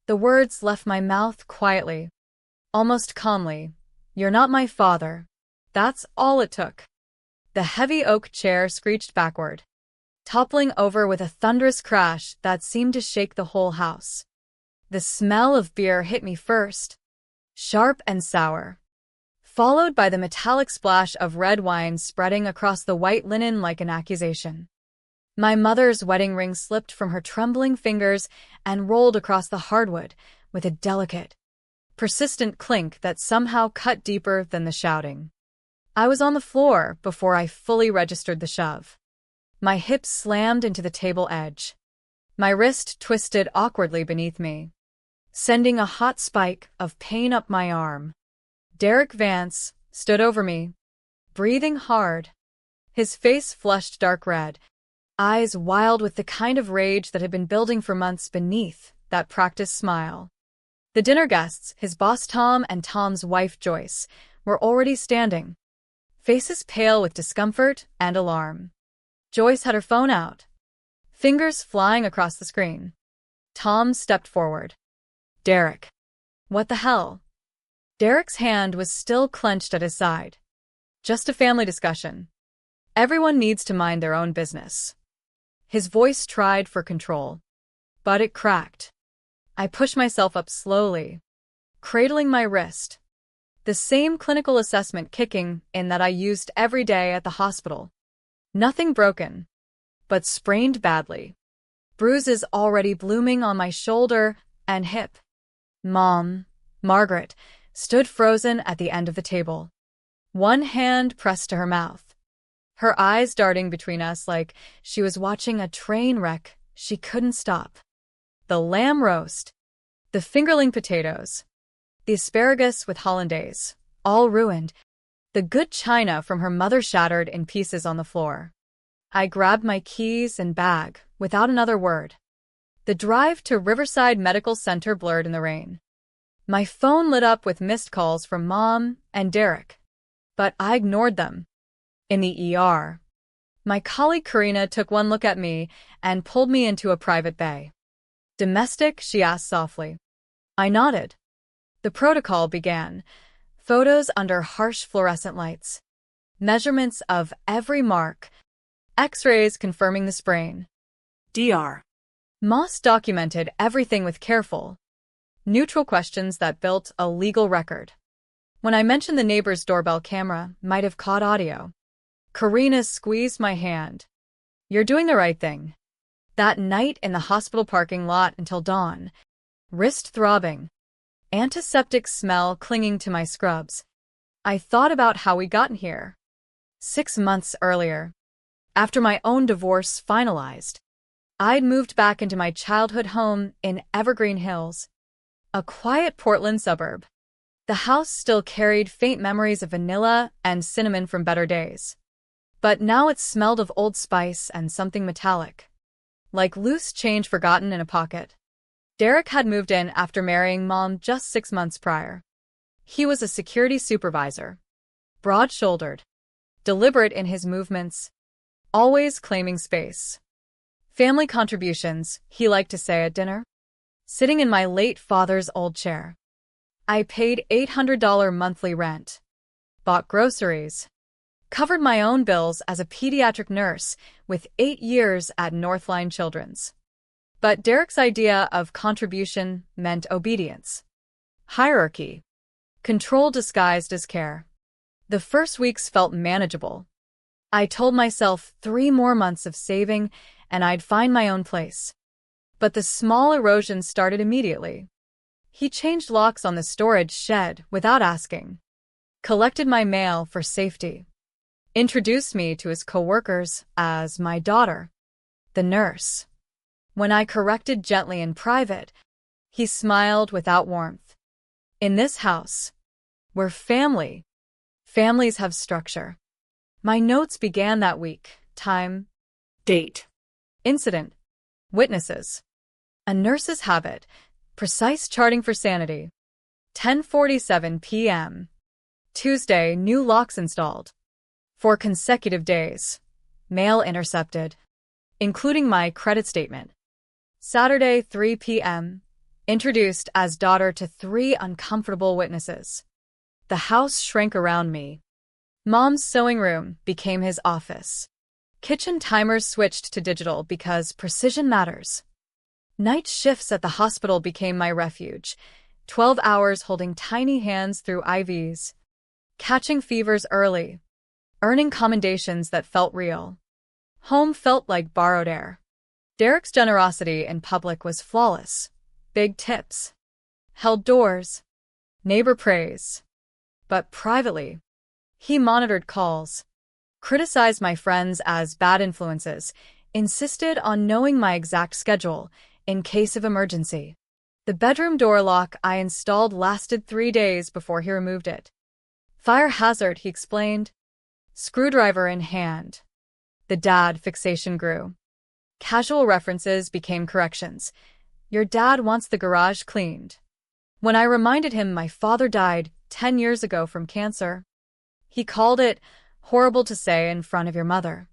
The words left my mouth quietly, almost calmly. "You're not my father." That's all it took. The heavy oak chair screeched backward, toppling over with a thunderous crash that seemed to shake the whole house. The smell of beer hit me first, sharp and sour, followed by the metallic splash of red wine spreading across the white linen like an accusation. My mother's wedding ring slipped from her trembling fingers and rolled across the hardwood with a delicate, persistent clink that somehow cut deeper than the shouting. I was on the floor before I fully registered the shove. My hips slammed into the table edge. My wrist twisted awkwardly beneath me, sending a hot spike of pain up my arm. Derek Vance stood over me, breathing hard, his face flushed dark red, eyes wild with the kind of rage that had been building for months beneath that practiced smile. The dinner guests, his boss Tom and Tom's wife Joyce, were already standing, faces pale with discomfort and alarm. Joyce had her phone out, fingers flying across the screen. Tom stepped forward. "Derek." "What the hell?" Derek's hand was still clenched at his side. "Just a family discussion. Everyone needs to mind their own business." His voice tried for control, but it cracked. I pushed myself up slowly, cradling my wrist, the same clinical assessment kicking in that I used every day at the hospital. Nothing broken, but sprained badly. Bruises already blooming on my shoulder and hip. Mom, Margaret, stood frozen at the end of the table, one hand pressed to her mouth, her eyes darting between us like she was watching a train wreck she couldn't stop. The lamb roast, the fingerling potatoes, the asparagus with hollandaise, all ruined, the good china from her mother shattered in pieces on the floor. I grabbed my keys and bag without another word. The drive to Riverside Medical Center blurred in the rain. My phone lit up with missed calls from Mom and Derek, but I ignored them. In the ER, my colleague Karina took one look at me and pulled me into a private bay. "Domestic?" she asked softly. I nodded. The protocol began. Photos under harsh fluorescent lights. Measurements of every mark. X-rays confirming the sprain. Dr. Moss documented everything with careful, neutral questions that built a legal record. When I mentioned the neighbor's doorbell camera might have caught audio, Karina squeezed my hand. "You're doing the right thing." That night in the hospital parking lot until dawn, wrist throbbing, antiseptic smell clinging to my scrubs, I thought about how we gotten here. 6 months earlier, after my own divorce finalized, I'd moved back into my childhood home in Evergreen Hills, a quiet Portland suburb. The house still carried faint memories of vanilla and cinnamon from better days, but now it smelled of Old Spice and something metallic, like loose change forgotten in a pocket. Derek had moved in after marrying Mom just 6 months prior. He was a security supervisor, broad-shouldered, deliberate in his movements, always claiming space. "Family contributions," he liked to say at dinner. Sitting in my late father's old chair, I paid $800 monthly rent, bought groceries, covered my own bills as a pediatric nurse with 8 years at Northline Children's. But Derek's idea of contribution meant obedience, hierarchy, control disguised as care. The first weeks felt manageable. I told myself 3 more months of saving and I'd find my own place. But the small erosion started immediately. He changed locks on the storage shed without asking, collected my mail for safety, introduced me to his coworkers as my daughter, the nurse. When I corrected gently in private, he smiled without warmth. In this house, we're family. Families have structure. My notes began that week. Time, date, incident, witnesses. A nurse's habit, precise charting for sanity. 10:47 p.m. Tuesday, new locks installed. 4 consecutive days. Mail intercepted, including my credit statement. Saturday, 3 p.m. introduced as daughter to 3 uncomfortable witnesses. The house shrank around me. Mom's sewing room became his office. Kitchen timers switched to digital because precision matters. Night shifts at the hospital became my refuge, 12 hours holding tiny hands through IVs, catching fevers early, earning commendations that felt real. Home felt like borrowed air. Derek's generosity in public was flawless. Big tips, held doors, neighbor praise. But privately, he monitored calls, criticized my friends as bad influences, insisted on knowing my exact schedule in case of emergency. The bedroom door lock I installed lasted 3 days before he removed it. Fire hazard, he explained. Screwdriver in hand. The dad fixation grew. Casual references became corrections. Your dad wants the garage cleaned. When I reminded him my father died 10 years ago from cancer, he called it horrible to say in front of your mother.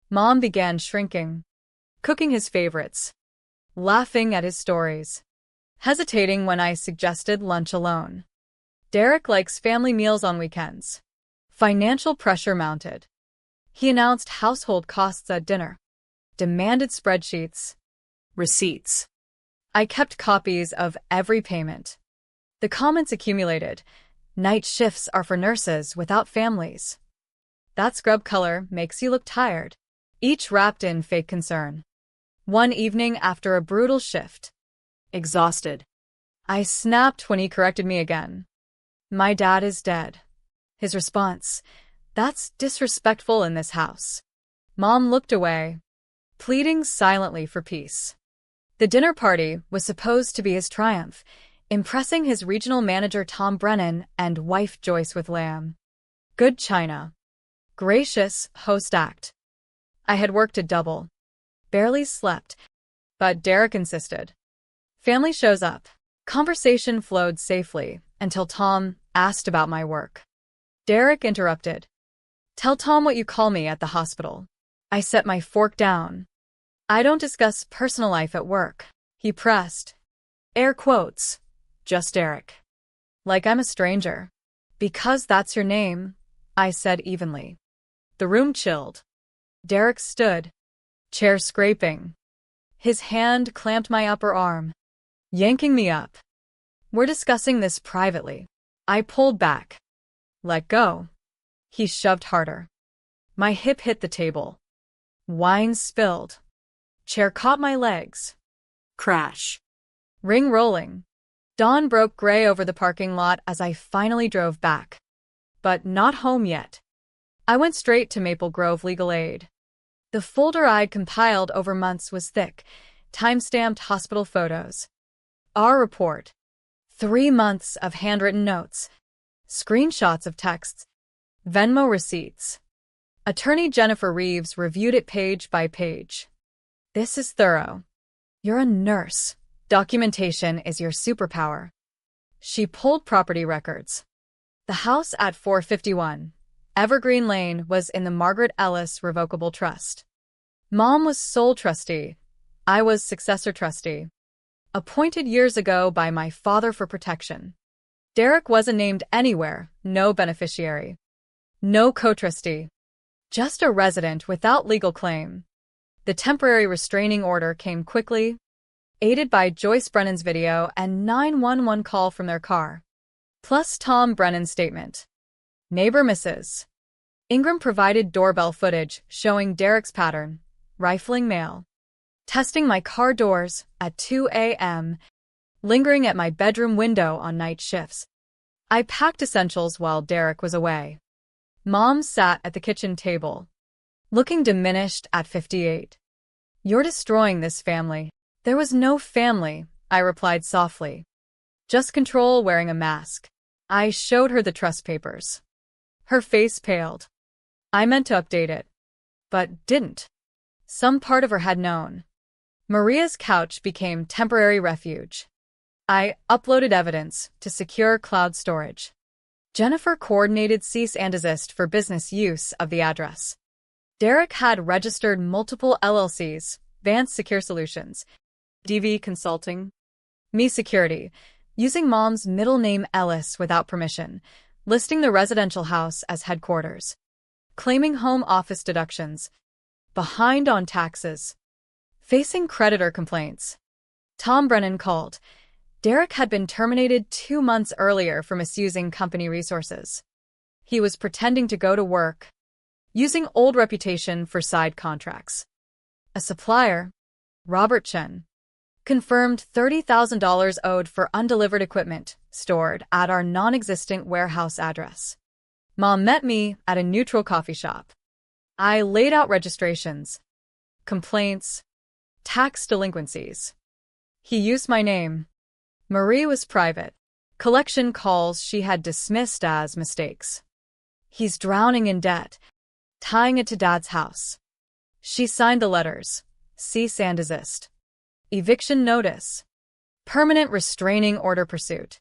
Mom began shrinking, cooking his favorites, laughing at his stories, hesitating when I suggested lunch alone. Derek likes family meals on weekends. Financial pressure mounted. He announced household costs at dinner, demanded spreadsheets, receipts. I kept copies of every payment. The comments accumulated. Night shifts are for nurses without families. That scrub color makes you look tired. Each wrapped in fake concern. One evening after a brutal shift, exhausted, I snapped when he corrected me again. My dad is dead. His response, that's disrespectful in this house. Mom looked away, pleading silently for peace. The dinner party was supposed to be his triumph, impressing his regional manager Tom Brennan and wife Joyce with lamb. Good china. Gracious host act. I had worked a double. Barely slept. But Derek insisted. Family shows up. Conversation flowed safely until Tom asked about my work. Derek interrupted. Tell Tom what you call me at the hospital. I set my fork down. I don't discuss personal life at work. He pressed. Air quotes. Just Derek. Like I'm a stranger. Because that's your name, I said evenly. The room chilled. Derek stood, chair scraping. His hand clamped my upper arm, yanking me up. We're discussing this privately. I pulled back. Let go. He shoved harder. My hip hit the table. Wine spilled. Chair caught my legs. Crash. Ring rolling. Dawn broke gray over the parking lot as I finally drove back. But not home yet. I went straight to Maple Grove Legal Aid. The folder I'd compiled over months was thick, time-stamped hospital photos. Our report. 3 months of handwritten notes. Screenshots of texts. Venmo receipts. Attorney Jennifer Reeves reviewed it page by page. This is thorough. You're a nurse. Documentation is your superpower. She pulled property records. The house at 451 Evergreen Lane was in the Margaret Ellis Revocable Trust. Mom was sole trustee. I was successor trustee. Appointed years ago by my father for protection. Derek wasn't named anywhere, no beneficiary. No co-trustee. Just a resident without legal claim. The temporary restraining order came quickly, aided by Joyce Brennan's video and 911 call from their car. Plus Tom Brennan's statement. Neighbor Mrs. Ingram provided doorbell footage showing Derek's pattern, rifling mail, testing my car doors at 2 a.m., lingering at my bedroom window on night shifts. I packed essentials while Derek was away. Mom sat at the kitchen table, looking diminished at 58. You're destroying this family. There was no family, I replied softly. Just control wearing a mask. I showed her the trust papers. Her face paled. I meant to update it, but didn't. Some part of her had known. Maria's couch became temporary refuge. I uploaded evidence to secure cloud storage. Jennifer coordinated cease and desist for business use of the address. Derek had registered multiple LLCs, Vance Secure Solutions, DV Consulting, Me Security, using Mom's middle name Ellis without permission, listing the residential house as headquarters, claiming home office deductions, behind on taxes, facing creditor complaints. Tom Brennan called. Derek had been terminated 2 months earlier for misusing company resources. He was pretending to go to work, using old reputation for side contracts. A supplier, Robert Chen, confirmed $30,000 owed for undelivered equipment stored at our non-existent warehouse address. Mom met me at a neutral coffee shop. I laid out registrations, complaints, tax delinquencies. He used my name. Marie was private. Collection calls she had dismissed as mistakes. He's drowning in debt, tying it to Dad's house. She signed the letters. Cease and desist. Eviction notice. Permanent restraining order pursuit.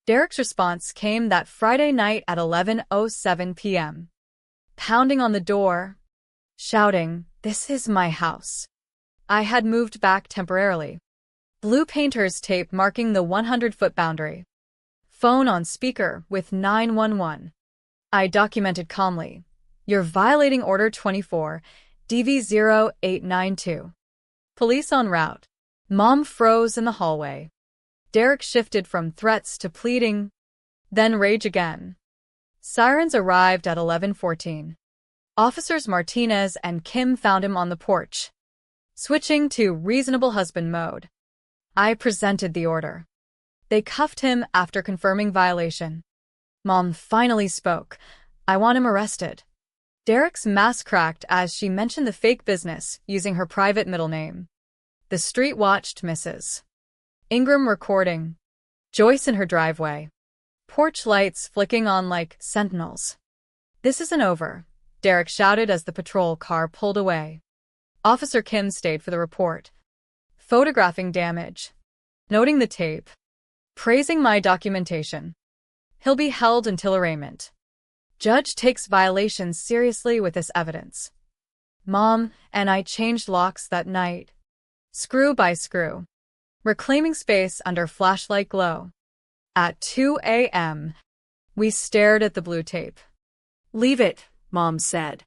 Derek's response came that Friday night at 11:07 p.m. Pounding on the door, shouting, "This is my house." I had moved back temporarily. Blue painter's tape marking the 100-foot boundary. Phone on speaker with 911. I documented calmly. You're violating Order 24, DV0892. Police en route. Mom froze in the hallway. Derek shifted from threats to pleading, then rage again. Sirens arrived at 11:14. Officers Martinez and Kim found him on the porch. Switching to reasonable husband mode, I presented the order. They cuffed him after confirming violation. Mom finally spoke. I want him arrested. Derek's mask cracked as she mentioned the fake business using her private middle name. The street watched Mrs. Ingram recording. Joyce in her driveway. Porch lights flicking on like sentinels. This isn't over, Derek shouted as the patrol car pulled away. Officer Kim stayed for the report, photographing damage, noting the tape, praising my documentation. He'll be held until arraignment. Judge takes violations seriously with this evidence. Mom and I changed locks that night, screw by screw, reclaiming space under flashlight glow. At 2 a.m., we stared at the blue tape. Leave it, Mom said.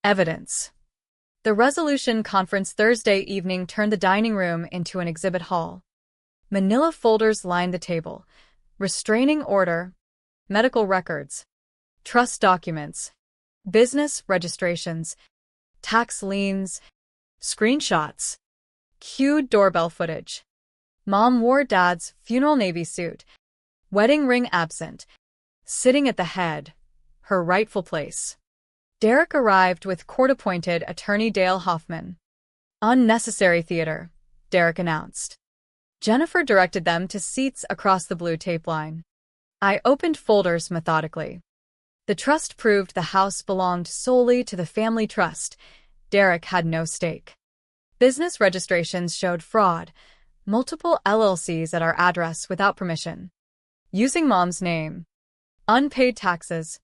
Evidence. The resolution conference Thursday evening turned the dining room into an exhibit hall. Manila folders lined the table. Restraining order, medical records, trust documents, business registrations, tax liens, screenshots, cued doorbell footage. Mom wore Dad's funeral navy suit, wedding ring absent, sitting at the head, her rightful place. Derek arrived with court-appointed attorney Dale Hoffman. Unnecessary theater, Derek announced. Jennifer directed them to seats across the blue tape line. I opened folders methodically. The trust proved the house belonged solely to the family trust. Derek had no stake. Business registrations showed fraud, multiple LLCs at our address without permission, using Mom's name, unpaid taxes,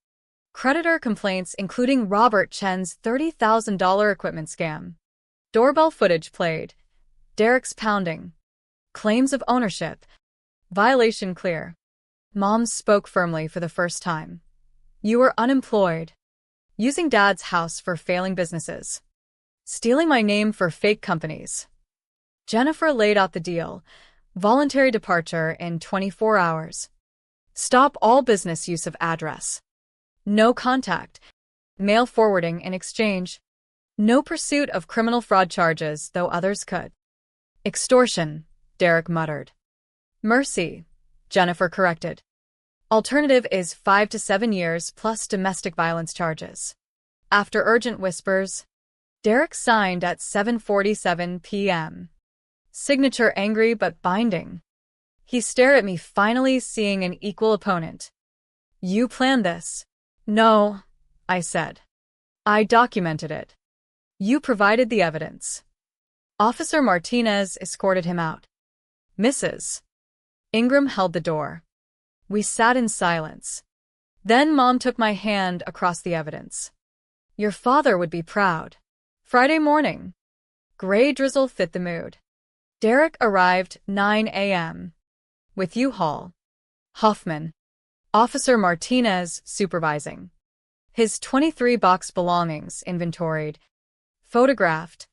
creditor complaints including Robert Chen's $30,000 equipment scam. Doorbell footage played. Derek's pounding. Claims of ownership. Violation clear. Mom spoke firmly for the first time. You were unemployed. Using Dad's house for failing businesses. Stealing my name for fake companies. Jennifer laid out the deal. Voluntary departure in 24 hours. Stop all business use of address. No contact. Mail forwarding in exchange. No pursuit of criminal fraud charges, though others could. Extortion, Derek muttered. Mercy, Jennifer corrected. Alternative is 5 to 7 years plus domestic violence charges. After urgent whispers, Derek signed at 7:47 p.m. Signature angry but binding. He stared at me, finally seeing an equal opponent. You planned this. No, I said. I documented it. You provided the evidence. Officer Martinez escorted him out. Mrs. Ingram held the door. We sat in silence. Then Mom took my hand across the evidence. Your father would be proud. Friday morning. Gray drizzle fit the mood. Derek arrived 9 a.m. with U-Haul. Hoffman. Officer Martinez supervising. His 23-box belongings inventoried. Photographed.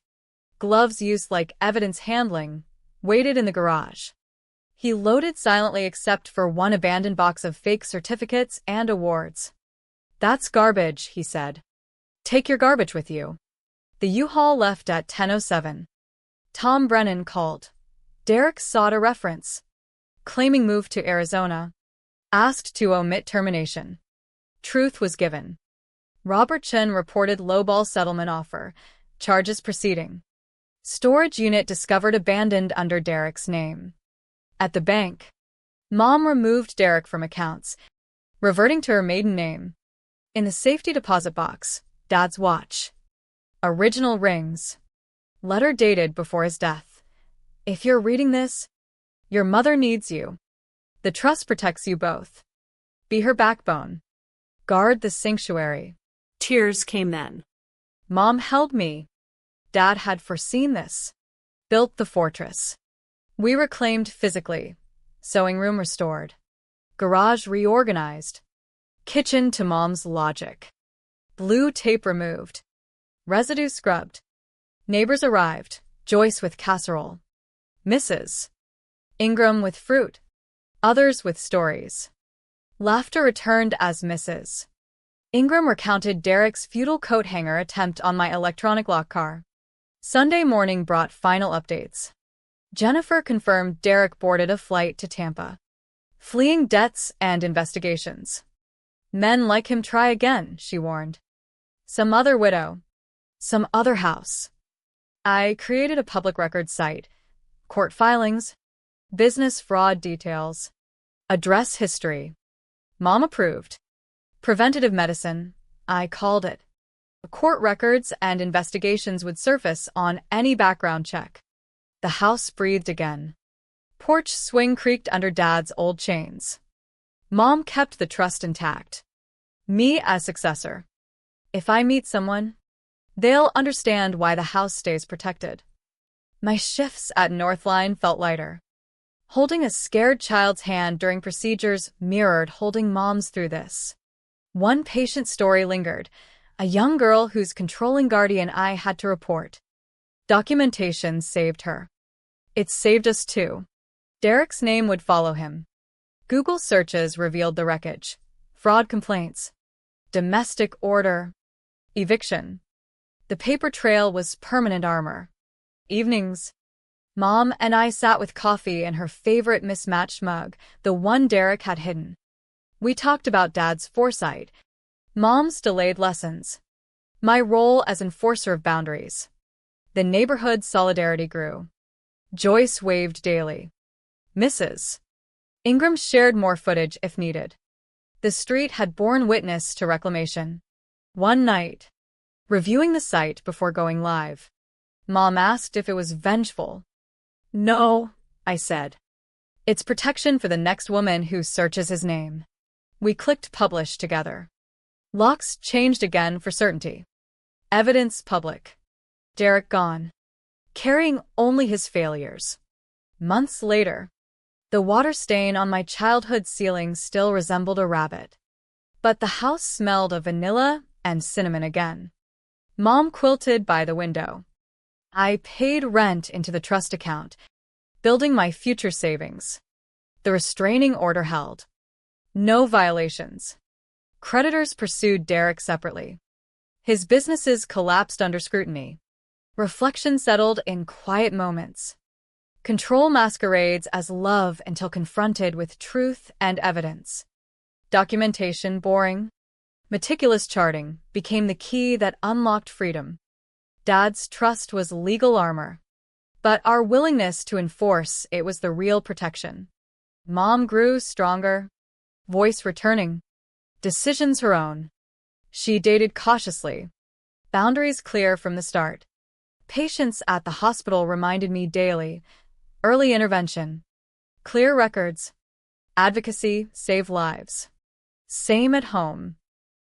Gloves used like evidence handling, waited in the garage. He loaded silently except for one abandoned box of fake certificates and awards. "That's garbage," he said. "Take your garbage with you." The U-Haul left at 10:07. Tom Brennan called. Derek sought a reference. Claiming move to Arizona. Asked to omit termination. Truth was given. Robert Chen reported lowball settlement offer. Charges proceeding. Storage unit discovered abandoned under Derek's name. At the bank. Mom removed Derek from accounts, reverting to her maiden name. In the safety deposit box, Dad's watch. Original rings. Letter dated before his death. "If you're reading this, your mother needs you. The trust protects you both. Be her backbone. Guard the sanctuary." Tears came then. Mom held me. Dad had foreseen this. Built the fortress. We reclaimed physically. Sewing room restored. Garage reorganized. Kitchen to Mom's logic. Blue tape removed. Residue scrubbed. Neighbors arrived. Joyce with casserole. Mrs. Ingram with fruit. Others with stories. Laughter returned as Mrs. Ingram recounted Derek's futile coat hanger attempt on my electronic lock car. Sunday morning brought final updates. Jennifer confirmed Derek boarded a flight to Tampa. Fleeing debts and investigations. "Men like him try again," she warned. "Some other widow. Some other house." I created a public records site. Court filings. Business fraud details. Address history. Mom approved. Preventative medicine, I called it. Court records and investigations would surface on any background check. The house breathed again. Porch swing creaked under Dad's old chains. Mom kept the trust intact. Me as successor. If I meet someone, they'll understand why the house stays protected. My shifts at Northline felt lighter. Holding a scared child's hand during procedures mirrored holding Mom's through this. One patient story lingered, a young girl whose controlling guardian I had to report. Documentation saved her. It saved us too. Derek's name would follow him. Google searches revealed the wreckage. Fraud complaints. Domestic order. Eviction. The paper trail was permanent armor. Evenings. Mom and I sat with coffee in her favorite mismatched mug, the one Derek had hidden. We talked about Dad's foresight, Mom's delayed lessons, my role as enforcer of boundaries. The neighborhood solidarity grew. Joyce waved daily. Mrs. Ingram shared more footage if needed. The street had borne witness to reclamation. One night, reviewing the site before going live, Mom asked if it was vengeful. "No," I said. "It's protection for the next woman who searches his name." We clicked publish together. Locks changed again for certainty. Evidence public. Derek gone. Carrying only his failures. Months later, the water stain on my childhood ceiling still resembled a rabbit. But the house smelled of vanilla and cinnamon again. Mom quilted by the window. I paid rent into the trust account, building my future savings. The restraining order held. No violations. Creditors pursued Derek separately. His businesses collapsed under scrutiny. Reflection settled in quiet moments. Control masquerades as love until confronted with truth and evidence. Documentation boring. Meticulous charting became the key that unlocked freedom. Dad's trust was legal armor. But our willingness to enforce it was the real protection. Mom grew stronger. Voice returning. Decisions her own. She dated cautiously. Boundaries clear from the start. Patients at the hospital reminded me daily. Early intervention. Clear records. Advocacy save lives. Same at home.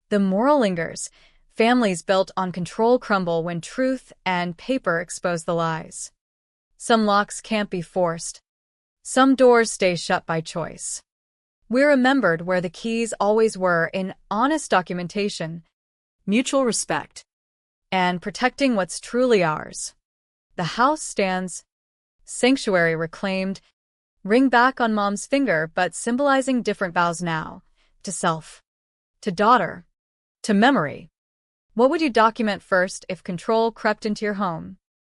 The moral lingers. Families built on control crumble when truth and paper expose the lies. Some locks can't be forced. Some doors stay shut by choice. We remembered where the keys always were in honest documentation Mutual respect. and protecting what's truly ours. The house stands, sanctuary reclaimed, ring back on Mom's finger but symbolizing different vows now, to self, to daughter, to memory. What would you document first if control crept into your home?